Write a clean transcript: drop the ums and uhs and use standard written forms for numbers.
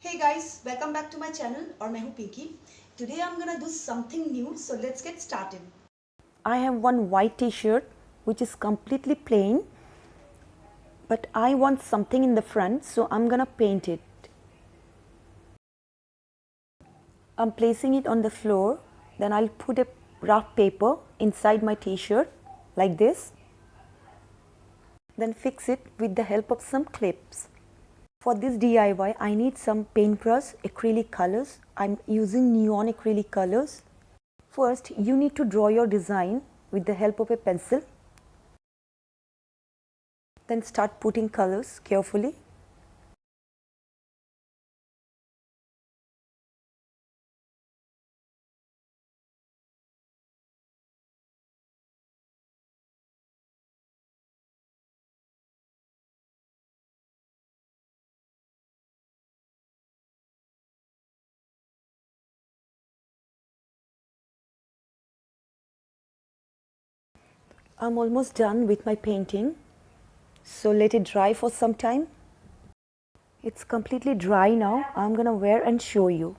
Hey guys, welcome back to my channel और मैं हूँ Pinky. Today I'm gonna do something new, so let's get started. I have one white t-shirt which is completely plain, but I want something in the front, so I'm gonna paint it. I'm placing it on the floor, then I'll put a rough paper inside my t-shirt like this, then fix it with the help of some clips. For this DIY, I need some paintbrush, acrylic colors. I'm using neon acrylic colors. First, you need to draw your design with the help of a pencil. Then start putting colors carefully. I'm almost done with my painting, so let it dry for some time. It's completely dry now. I'm gonna wear and show you.